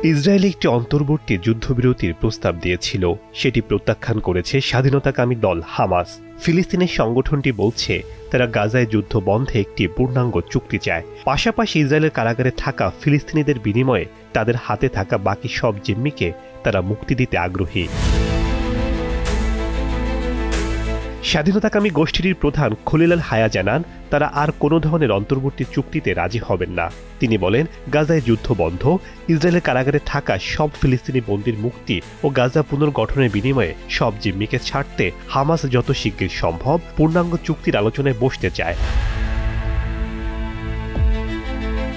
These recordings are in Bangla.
ইসরায়েল একটি অন্তর্বর্তী যুদ্ধবিরতির প্রস্তাব দিয়েছিল, সেটি প্রত্যাখ্যান করেছে স্বাধীনতাকামী দল হামাস। ফিলিস্তিনের সংগঠনটি বলছে তারা গাজায় যুদ্ধ বন্ধে একটি পূর্ণাঙ্গ চুক্তি চায়। পাশাপাশি ইসরায়েলের কারাগারে থাকা ফিলিস্তিনিদের বিনিময়ে তাদের হাতে থাকা বাকি সব জিম্মিকে তারা মুক্তি দিতে আগ্রহী। স্বাধীনতাকামী গোষ্ঠীটির প্রধান খলিল আল হায়া জানান তারা আর কোনো ধরনের অন্তর্বর্তী চুক্তিতে রাজি হবেন না। তিনি বলেন, গাজায় যুদ্ধ বন্ধ, ইসরায়েলের কারাগারে থাকা সব ফিলিস্তিনি বন্দীর মুক্তি ও গাজা পুনর্গঠনের বিনিময়ে সব জিম্মিকে ছাড়তে হামাস যত শীঘ্র সম্ভব পূর্ণাঙ্গ চুক্তির আলোচনায় বসতে চায়।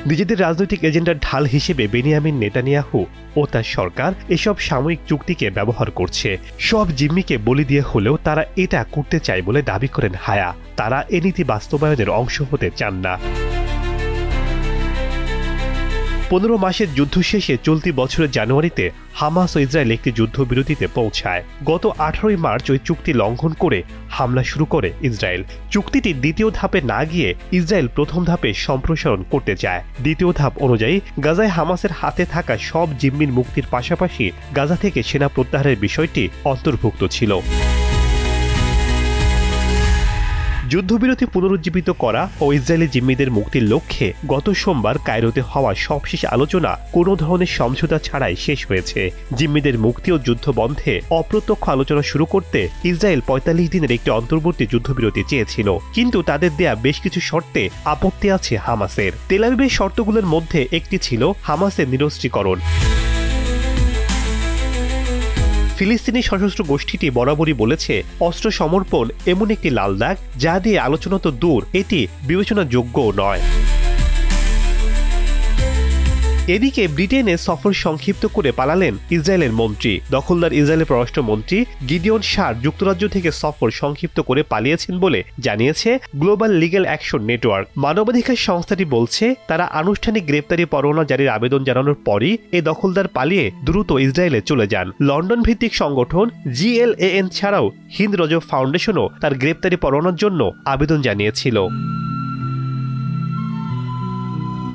নিজেদের রাজনৈতিক এজেন্ডার ঢাল হিসেবে বেনিয়ামিন নেতানিয়াহু ও তার সরকার এসব সাময়িক চুক্তিকে ব্যবহার করছে। সব জিম্মিকে বলি দিয়ে হলেও তারা এটা করতে চায় বলে দাবি করেন হায়া। তারা এ নীতি বাস্তবায়নের অংশ হতে চান না। 15 মাসের যুদ্ধ শেষে চলতি বছরের জানুয়ারিতে হামাস ও ইসরায়েল একটি যুদ্ধবিরতিতে পৌঁছায়। গত 18 মার্চ ওই চুক্তি লঙ্ঘন করে হামলা শুরু করে ইসরায়েল। চুক্তিটি দ্বিতীয় ধাপে না গিয়ে ইসরায়েল প্রথম ধাপে সম্প্রসারণ করতে চায়। দ্বিতীয় ধাপ অনুযায়ী গাজায় হামাসের হাতে থাকা সব জিম্মির মুক্তির পাশাপাশি গাজা থেকে সেনা প্রত্যাহারের বিষয়টি অন্তর্ভুক্ত ছিল। যুদ্ধবিরতি পুনরুজ্জীবিত করা ও ইসরায়েলি জিম্মিদের মুক্তির লক্ষ্যে গত সোমবার কায়রোতে হওয়া সবশেষ আলোচনা কোনো ধরনের সমঝোতা ছাড়াই শেষ হয়েছে। জিম্মিদের মুক্তি ও যুদ্ধ বন্ধে অপ্রত্যক্ষ আলোচনা শুরু করতে ইসরায়েল 45 দিনের একটি অন্তর্বর্তী যুদ্ধবিরতি চেয়েছিল, কিন্তু তাদের দেয়া বেশ কিছু শর্তে আপত্তি আছে হামাসের। তেল আবিবের শর্তগুলোর মধ্যে একটি ছিল হামাসের নিরস্ত্রীকরণ। ফিলিস্তিনি সশস্ত্র গোষ্ঠীটি বরাবরই বলেছে অস্ত্র সমর্পণ এমন একটি লাল দাগ যা দিয়ে আলোচনা তো দূর, এটি বিবেচনাযোগ্যও নয়। এদিকে ব্রিটেনে সফর সংক্ষিপ্ত করে পালালেন ইসরায়েলের মন্ত্রী। দখলদার ইসরায়েলের পররাষ্ট্রমন্ত্রী গিডিয়ন শার যুক্তরাজ্য থেকে সফর সংক্ষিপ্ত করে পালিয়েছেন বলে জানিয়েছে গ্লোবাল লিগ্যাল অ্যাকশন নেটওয়ার্ক। মানবাধিকার সংস্থাটি বলছে তারা আনুষ্ঠানিক গ্রেপ্তারি পরোয়ানা জারির আবেদন জানানোর পরই এ দখলদার পালিয়ে দ্রুত ইসরায়েলে চলে যান। লন্ডন ভিত্তিক সংগঠন GLAN ছাড়াও হিন্দ রজব ফাউন্ডেশনও তার গ্রেপ্তারি পরোয়ানার জন্য আবেদন জানিয়েছিল।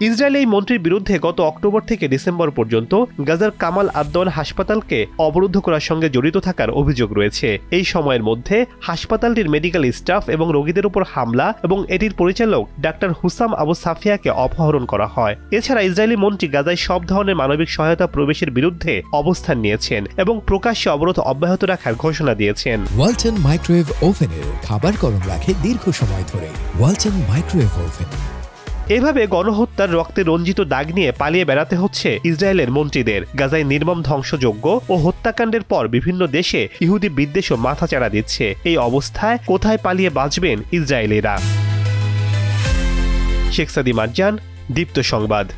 ইসরায়েল এই মন্ত্রীর বিরুদ্ধে গত অক্টোবর থেকে ডিসেম্বর পর্যন্ত গাজার কামাল আদ-দওয়ান হাসপাতালকে অবরুদ্ধ করার সঙ্গে জড়িত থাকার অভিযোগ রয়েছে। এই সময়ের মধ্যে হাসপাতালটির মেডিকেল স্টাফ এবং রোগীদের উপর হামলা এবং এটির পরিচালক ডাক্তার হুসাম আবু সাফিয়াকে অপহরণ করা হয়। এছাড়া ইসরায়েলি মন্ত্রী গাজায় সব ধরনের মানবিক সহায়তা প্রবেশের বিরুদ্ধে অবস্থান নিয়েছেন এবং প্রকাশ্যে অবরোধ অব্যাহত রাখার ঘোষণা দিয়েছেন। ওয়ালটন মাইক্রোওয়েভ ওভেনের খাবার গরম রাখে দীর্ঘ সময় ধরে। Walton microwave oven. এভাবে গণহত্যার রক্তে রঞ্জিত দাগ নিয়ে পালিয়ে বেড়াতে হচ্ছে ইসরায়েলের মন্ত্রীদের। গাজায় নির্মম ধ্বংসযজ্ঞ ও হত্যাকাণ্ডের পর বিভিন্ন দেশে ইহুদি বিদ্বেষও মাথাচাড়া দিচ্ছে। এই অবস্থায় কোথায় পালিয়ে বাঁচবেন ইসরায়েলিরা? শেখ সাদি মারজান, দীপ্ত সংবাদ।